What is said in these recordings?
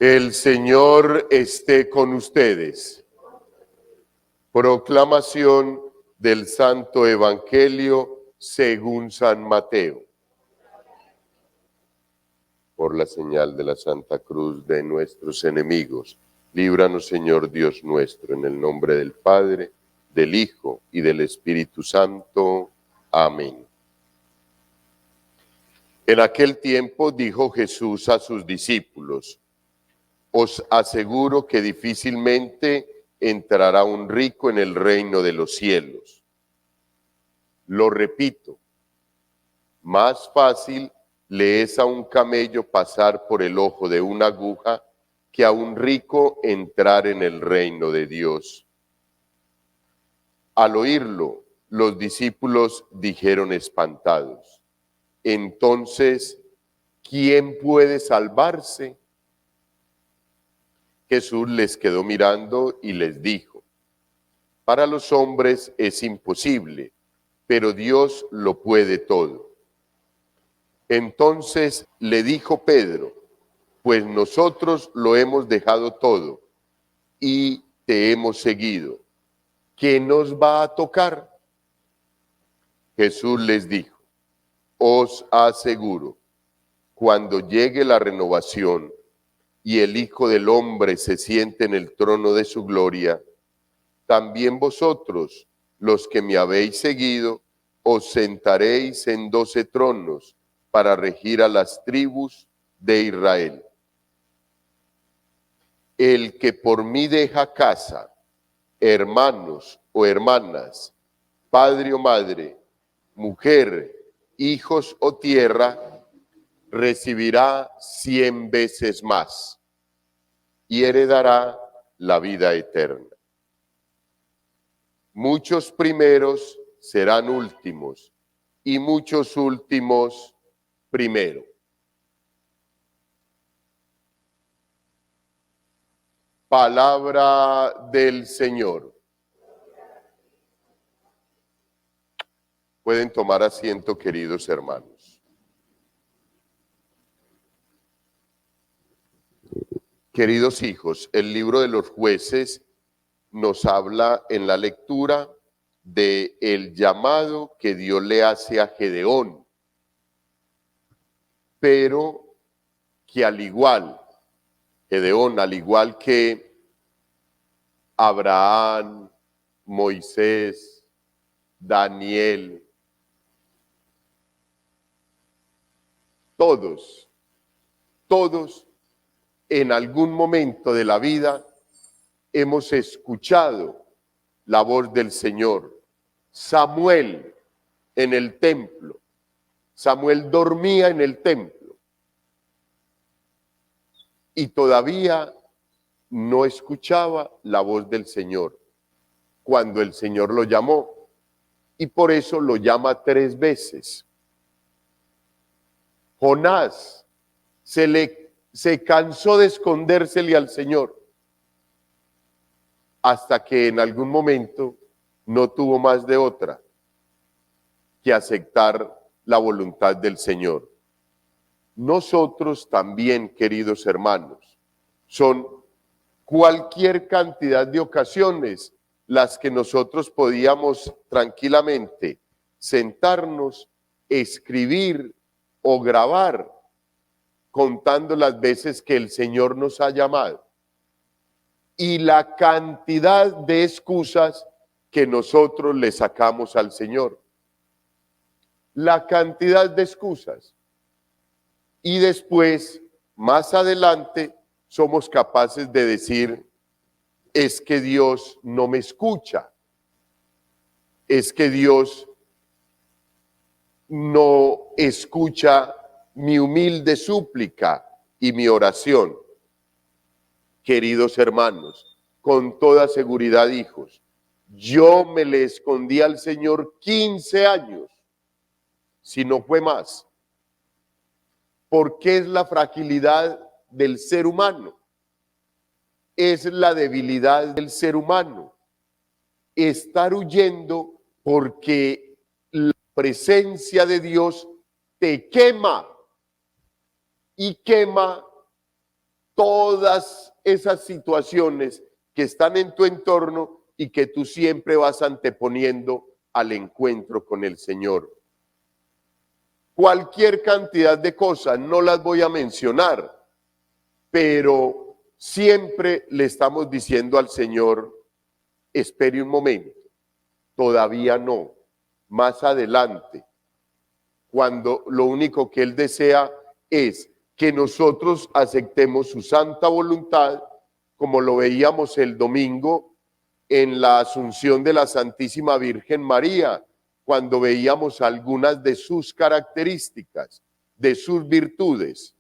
El Señor esté con ustedes. Proclamación del Santo Evangelio según San Mateo. Por la señal de la Santa Cruz de nuestros enemigos, líbranos, Señor Dios nuestro, en el nombre del Padre, del Hijo y del Espíritu Santo. Amén. En aquel tiempo dijo Jesús a sus discípulos: os aseguro que difícilmente entrará un rico en el reino de los cielos. Lo repito, más fácil le es a un camello pasar por el ojo de una aguja que a un rico entrar en el reino de Dios. Al oírlo, los discípulos dijeron espantados: entonces, ¿quién puede salvarse? Jesús les quedó mirando y les dijo: para los hombres es imposible, pero Dios lo puede todo. Entonces le dijo Pedro: pues nosotros lo hemos dejado todo y te hemos seguido. ¿Qué nos va a tocar? Jesús les dijo: os aseguro, cuando llegue la renovación y el Hijo del Hombre se siente en el trono de su gloria, también vosotros, los que me habéis seguido, os sentaréis en 12 tronos para regir a las tribus de Israel. El que por mí deja casa, hermanos o hermanas, padre o madre, mujer, hijos o tierra, recibirá 100 veces más y heredará la vida eterna. Muchos primeros serán últimos y muchos últimos primero. Palabra del Señor. Pueden tomar asiento, queridos hermanos. Queridos hijos, el libro de los Jueces nos habla en la lectura de el llamado que Dios le hace a Gedeón, pero que Gedeón, al igual que Abraham, Moisés, Daniel, todos en algún momento de la vida hemos escuchado la voz del Señor. Samuel en el templo. Samuel dormía en el templo y todavía no escuchaba la voz del Señor cuando el Señor lo llamó, y por eso lo llama 3 veces. Jonás se cansó de escondérsele al Señor hasta que en algún momento no tuvo más de otra que aceptar la voluntad del Señor. Nosotros también, queridos hermanos, son cualquier cantidad de ocasiones las que nosotros podíamos tranquilamente sentarnos, escribir o grabar, contando las veces que el Señor nos ha llamado y la cantidad de excusas que nosotros le sacamos al Señor. La cantidad de excusas. Y después, más adelante, somos capaces de decir: es que Dios no me escucha, es que Dios no escucha mi humilde súplica y mi oración. Queridos hermanos, con toda seguridad, hijos, yo me le escondí al Señor 15 años, si no fue más, porque es la fragilidad del ser humano, es la debilidad del ser humano, estar huyendo porque la presencia de Dios te quema y quema todas esas situaciones que están en tu entorno y que tú siempre vas anteponiendo al encuentro con el Señor. Cualquier cantidad de cosas, no las voy a mencionar, pero siempre le estamos diciendo al Señor, espere un momento, todavía no, más adelante, cuando lo único que Él desea es que nosotros aceptemos su santa voluntad, como lo veíamos el domingo en la Asunción de la Santísima Virgen María, cuando veíamos algunas de sus características, de sus virtudes,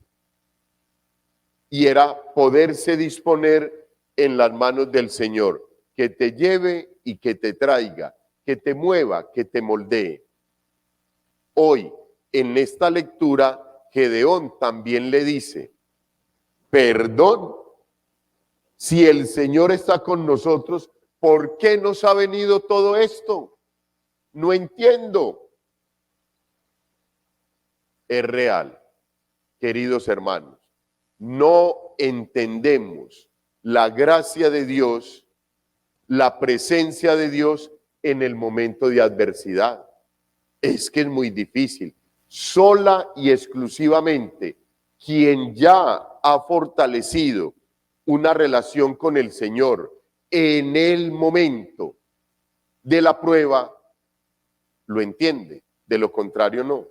y era poderse disponer en las manos del Señor, que te lleve y que te traiga, que te mueva, que te moldee. Hoy, en esta lectura, Gedeón también le dice, perdón, si el Señor está con nosotros, ¿por qué nos ha venido todo esto? No entiendo. Es real, queridos hermanos. No entendemos la gracia de Dios, la presencia de Dios en el momento de adversidad. Es que es muy difícil. Sola y exclusivamente quien ya ha fortalecido una relación con el Señor en el momento de la prueba, lo entiende. De lo contrario, no.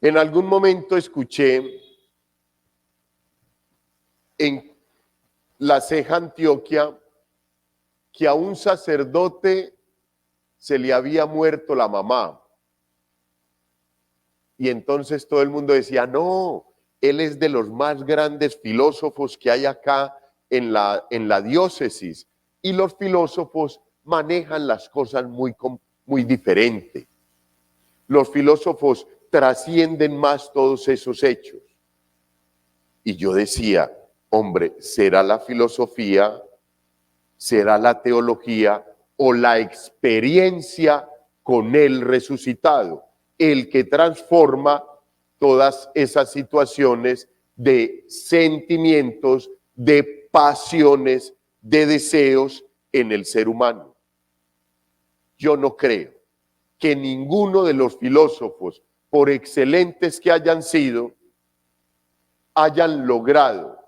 En algún momento escuché en La Ceja, Antioquia, que a un sacerdote se le había muerto la mamá. Y entonces todo el mundo decía, no, él es de los más grandes filósofos que hay acá en la diócesis. Y los filósofos manejan las cosas muy diferente. Los filósofos trascienden más todos esos hechos. Y yo decía, hombre, ¿será la filosofía, será la teología o la experiencia con el resucitado el que transforma todas esas situaciones de sentimientos, de pasiones, de deseos en el ser humano? Yo no creo que ninguno de los filósofos, por excelentes que hayan sido, hayan logrado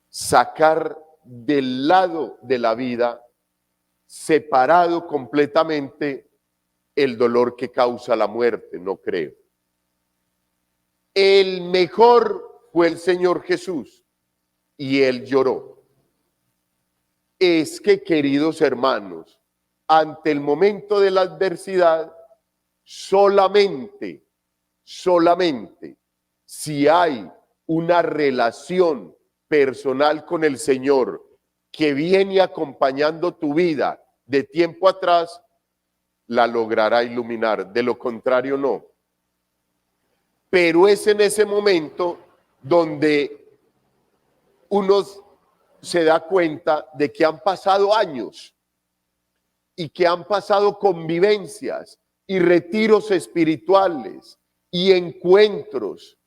sacar del lado de la vida, separado completamente, el dolor que causa la muerte. No creo. El mejor fue el Señor Jesús y Él lloró. Es que, queridos hermanos, ante el momento de la adversidad, solamente si hay una relación personal con el Señor que viene acompañando tu vida de tiempo atrás, la logrará iluminar. De lo contrario, no. Pero es en ese momento donde uno se da cuenta de que han pasado años y que han pasado convivencias y retiros espirituales y encuentros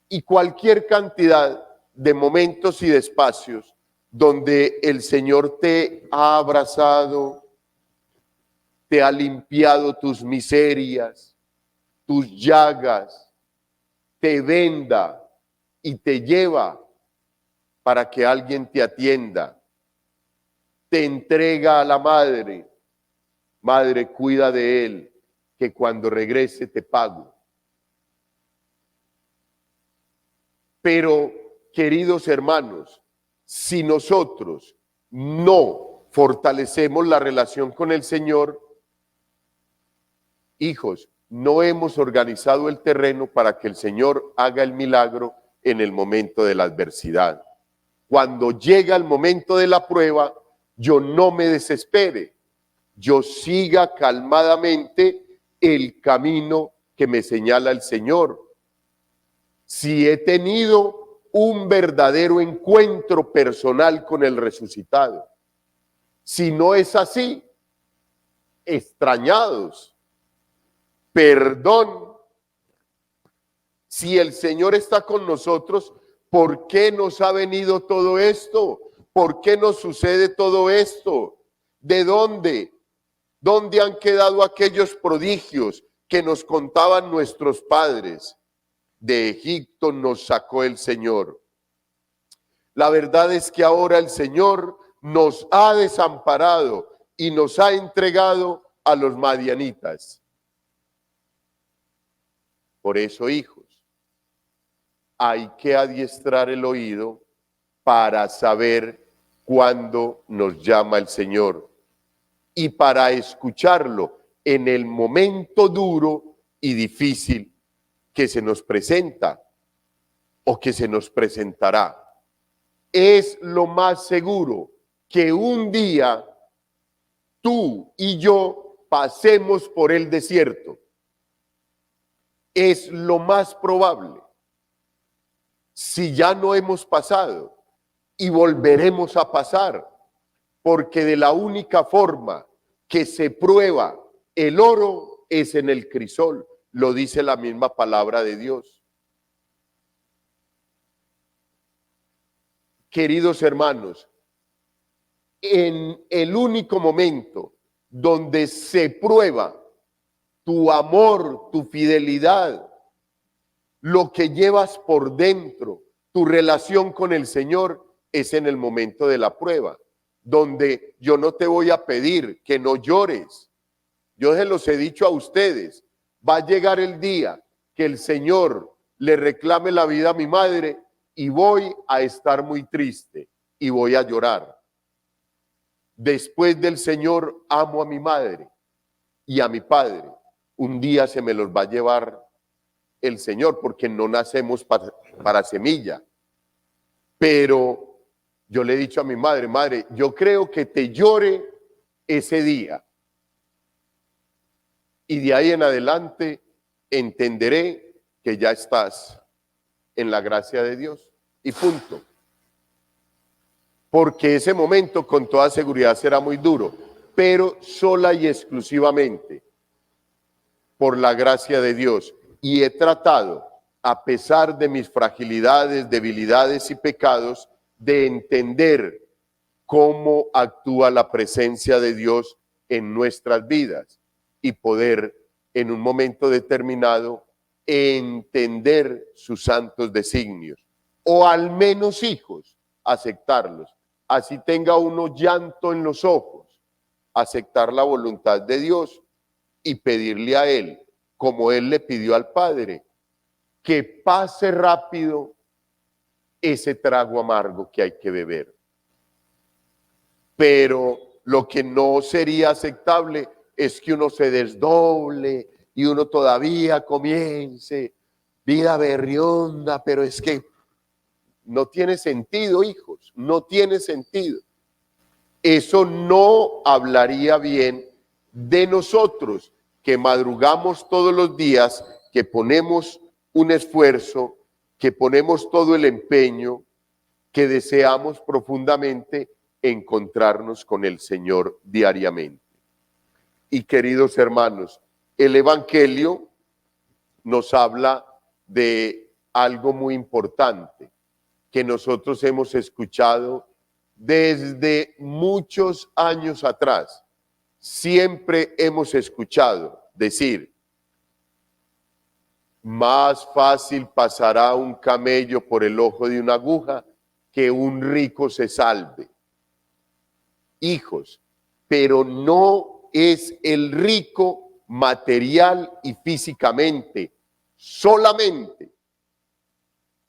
y cualquier cantidad de momentos y de espacios donde el Señor te ha abrazado, te ha limpiado tus miserias, tus llagas, te venda y te lleva para que alguien te atienda, te entrega a la madre, madre, cuida de él, que cuando regrese te pago. Pero, queridos hermanos, si nosotros no fortalecemos la relación con el Señor, hijos, no hemos organizado el terreno para que el Señor haga el milagro en el momento de la adversidad. Cuando llega el momento de la prueba, yo no me desespere, yo siga calmadamente el camino que me señala el Señor. Si he tenido un verdadero encuentro personal con el resucitado, si no es así, extrañados, perdón. Si el Señor está con nosotros, ¿Por qué nos ha venido todo esto? ¿Por qué nos sucede todo esto? ¿De dónde? ¿Dónde han quedado aquellos prodigios que nos contaban nuestros padres? De Egipto nos sacó el Señor. La verdad es que ahora el Señor nos ha desamparado y nos ha entregado a los madianitas. Por eso, hijos, hay que adiestrar el oído para saber cuándo nos llama el Señor y para escucharlo en el momento duro y difícil que se nos presenta o que se nos presentará. Es lo más seguro que un día tú y yo pasemos por el desierto. Es lo más probable. Si ya no hemos pasado y volveremos a pasar, porque de la única forma que se prueba el oro es en el crisol, lo dice la misma palabra de Dios. Queridos hermanos, en el único momento donde se prueba tu amor, tu fidelidad, lo que llevas por dentro, tu relación con el Señor, es en el momento de la prueba, donde yo no te voy a pedir que no llores. Yo se los he dicho a ustedes, va a llegar el día que el Señor le reclame la vida a mi madre y voy a estar muy triste y voy a llorar. Después del Señor amo a mi madre y a mi padre. Un día se me los va a llevar el Señor, porque no nacemos para semilla. Pero yo le he dicho a mi madre, madre, yo creo que te llore ese día. Y de ahí en adelante entenderé que ya estás en la gracia de Dios. Y punto. Porque ese momento con toda seguridad será muy duro, pero sola y exclusivamente por la gracia de Dios. Y he tratado, a pesar de mis fragilidades, debilidades y pecados, de entender cómo actúa la presencia de Dios en nuestras vidas y poder en un momento determinado entender sus santos designios, o al menos, hijos, aceptarlos. Así tenga uno llanto en los ojos, aceptar la voluntad de Dios y pedirle a Él, como Él le pidió al Padre, que pase rápido ese trago amargo que hay que beber. Pero lo que no sería aceptable es que uno se desdoble y uno todavía comience vida berrionda, pero es que no tiene sentido, hijos, no tiene sentido. Eso no hablaría bien de nosotros, que madrugamos todos los días, que ponemos un esfuerzo, que ponemos todo el empeño, que deseamos profundamente encontrarnos con el Señor diariamente. Y queridos hermanos, el Evangelio nos habla de algo muy importante que nosotros hemos escuchado desde muchos años atrás. Siempre hemos escuchado decir: más fácil pasará un camello por el ojo de una aguja que un rico se salve. Hijos, pero no es el rico material y físicamente solamente,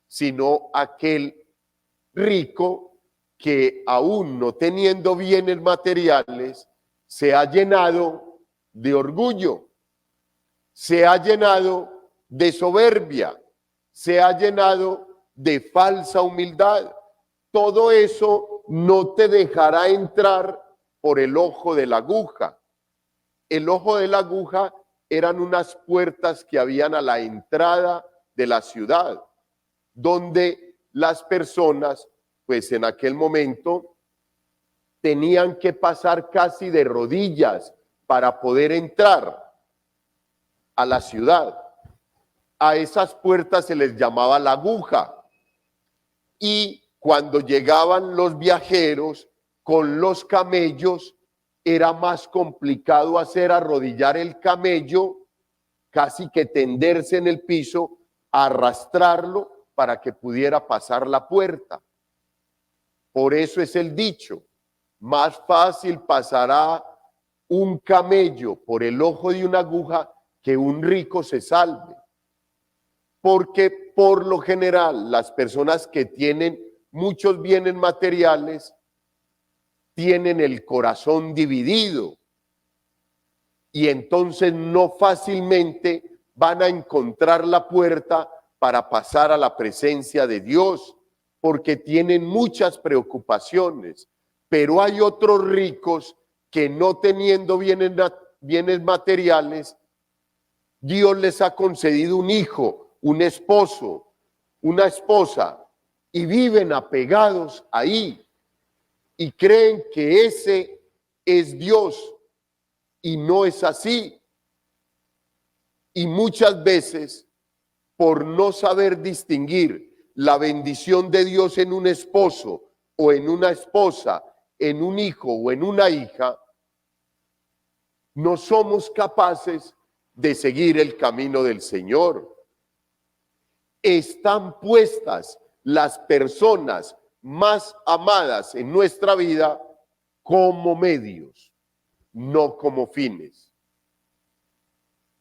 sino aquel rico que, aún no teniendo bienes materiales, se ha llenado de orgullo, se ha llenado de soberbia, se ha llenado de falsa humildad. Todo eso no te dejará entrar por el ojo de la aguja. El ojo de la aguja eran unas puertas que habían a la entrada de la ciudad, donde las personas, pues en aquel momento, tenían que pasar casi de rodillas para poder entrar a la ciudad. A esas puertas se les llamaba la aguja. y cuando llegaban los viajeros con los camellos, era más complicado hacer arrodillar el camello, casi que tenderse en el piso, arrastrarlo para que pudiera pasar la puerta. Por eso es el dicho, más fácil pasará un camello por el ojo de una aguja que un rico se salve. Porque por lo general las personas que tienen muchos bienes materiales tienen el corazón dividido y entonces no fácilmente van a encontrar la puerta para pasar a la presencia de Dios, porque tienen muchas preocupaciones. Pero hay otros ricos que no teniendo bienes materiales, Dios les ha concedido un hijo, un esposo, una esposa, y viven apegados ahí y creen que ese es Dios, y no es así. Y muchas veces, por no saber distinguir la bendición de Dios en un esposo o en una esposa, en un hijo o en una hija, no somos capaces de seguir el camino del Señor. Están puestas las personas más amadas en nuestra vida como medios, no como fines.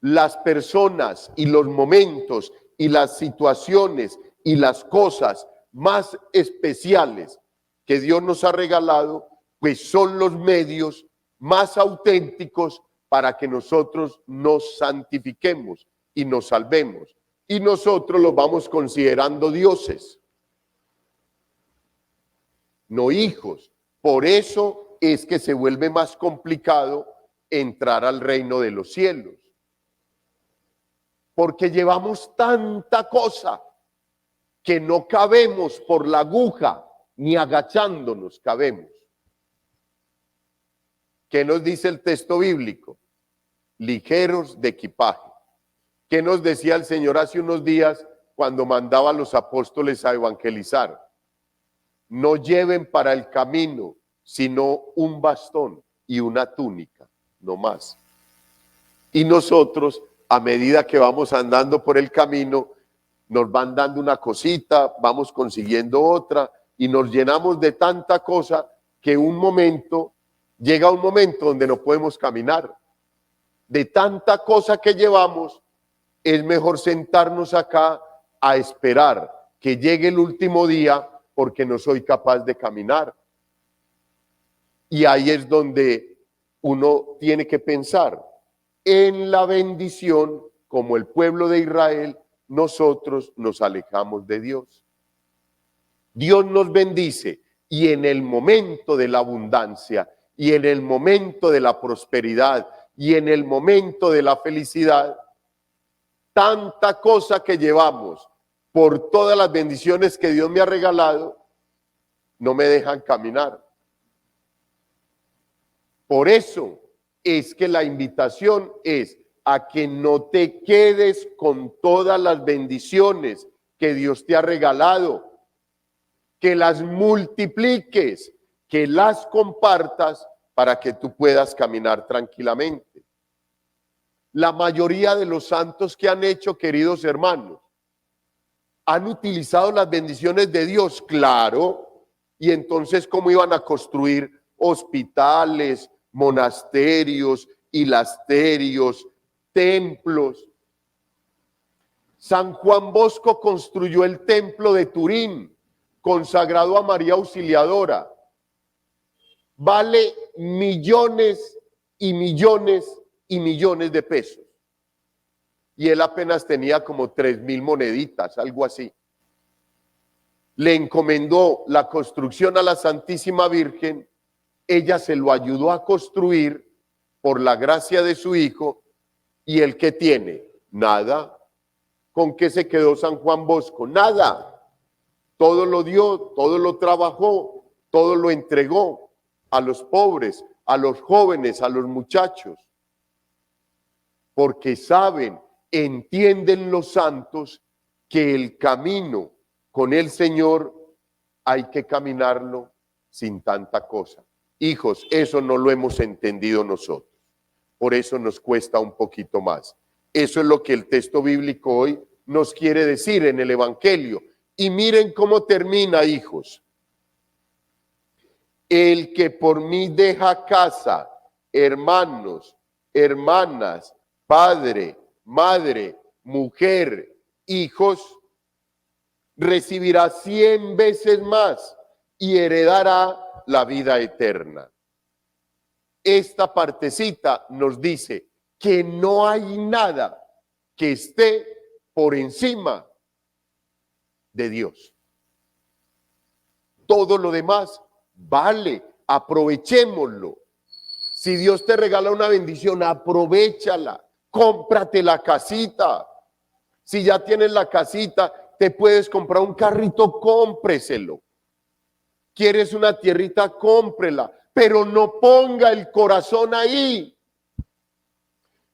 Las personas y los momentos y las situaciones y las cosas más especiales que Dios nos ha regalado, pues son los medios más auténticos para que nosotros nos santifiquemos y nos salvemos. Y nosotros los vamos considerando dioses, no hijos. Por eso es que se vuelve más complicado entrar al reino de los cielos. Porque llevamos tanta cosa que no cabemos por la aguja, ni agachándonos cabemos. ¿Qué nos dice el texto bíblico? Ligeros de equipaje. ¿Qué nos decía el Señor hace unos días cuando mandaba a los apóstoles a evangelizar? No lleven para el camino sino un bastón y una túnica, no más. Y nosotros, a medida que vamos andando por el camino, nos van dando una cosita, vamos consiguiendo otra y nos llenamos de tanta cosa que llega un momento donde no podemos caminar. De tanta cosa que llevamos, es mejor sentarnos acá a esperar que llegue el último día porque no soy capaz de caminar. Y ahí es donde uno tiene que pensar en la bendición. Como el pueblo de Israel, nosotros nos alejamos de Dios. Dios nos bendice y en el momento de la abundancia y en el momento de la prosperidad y en el momento de la felicidad, tanta cosa que llevamos por todas las bendiciones que Dios me ha regalado, no me dejan caminar. Por eso es que la invitación es a que no te quedes con todas las bendiciones que Dios te ha regalado, que las multipliques, que las compartas para que tú puedas caminar tranquilamente. La mayoría de los santos que han hecho, queridos hermanos, han utilizado las bendiciones de Dios, claro, y entonces ¿cómo iban a construir hospitales, monasterios, hilasterios, templos? San Juan Bosco construyó el templo de Turín, consagrado a María Auxiliadora. Vale millones y millones y millones de pesos. Y él apenas tenía como 3,000 moneditas, algo así. Le encomendó la construcción a la Santísima Virgen. Ella se lo ayudó a construir por la gracia de su hijo. ¿Y el qué tiene? Nada. ¿Con qué se quedó San Juan Bosco? Nada. Todo lo dio, todo lo trabajó, todo lo entregó a los pobres, a los jóvenes, a los muchachos. Porque saben, entienden los santos que el camino con el Señor hay que caminarlo sin tanta cosa. Hijos, eso no lo hemos entendido nosotros. Por eso nos cuesta un poquito más. Eso es lo que el texto bíblico hoy nos quiere decir en el Evangelio. Y miren cómo termina, hijos. El que por mí deja casa, hermanos, hermanas, padre, madre, mujer, hijos, recibirá 100 veces más y heredará la vida eterna. Esta partecita nos dice que no hay nada que esté por encima de Dios. Todo lo demás vale, aprovechémoslo. Si Dios te regala una bendición, aprovéchala, cómprate la casita. Si ya tienes la casita, te puedes comprar un carrito, cómpreselo. ¿Quieres una tierrita? Cómprela, pero no ponga el corazón ahí.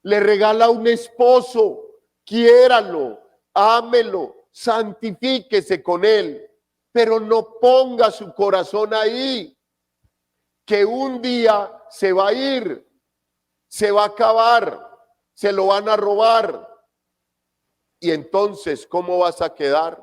Le regala un esposo, quiéralo, ámelo, santifíquese con él, pero no ponga su corazón ahí, que un día se va a ir, se va a acabar, se lo van a robar. Y entonces, ¿cómo vas a quedar?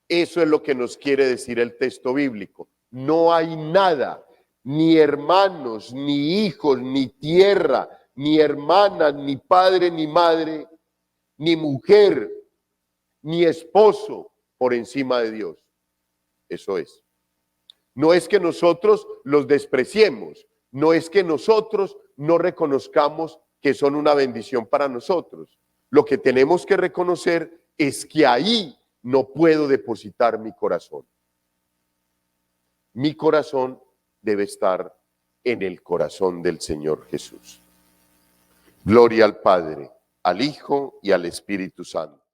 Eso es lo que nos quiere decir el texto bíblico. No hay nada, ni hermanos, ni hijos, ni tierra, ni hermanas, ni padre, ni madre, ni mujer, ni esposo por encima de Dios. Eso es. No es que nosotros los despreciemos, no es que nosotros no reconozcamos que son una bendición para nosotros. Lo que tenemos que reconocer es que ahí no puedo depositar mi corazón. Mi corazón debe estar en el corazón del Señor Jesús. Gloria al Padre, al Hijo y al Espíritu Santo.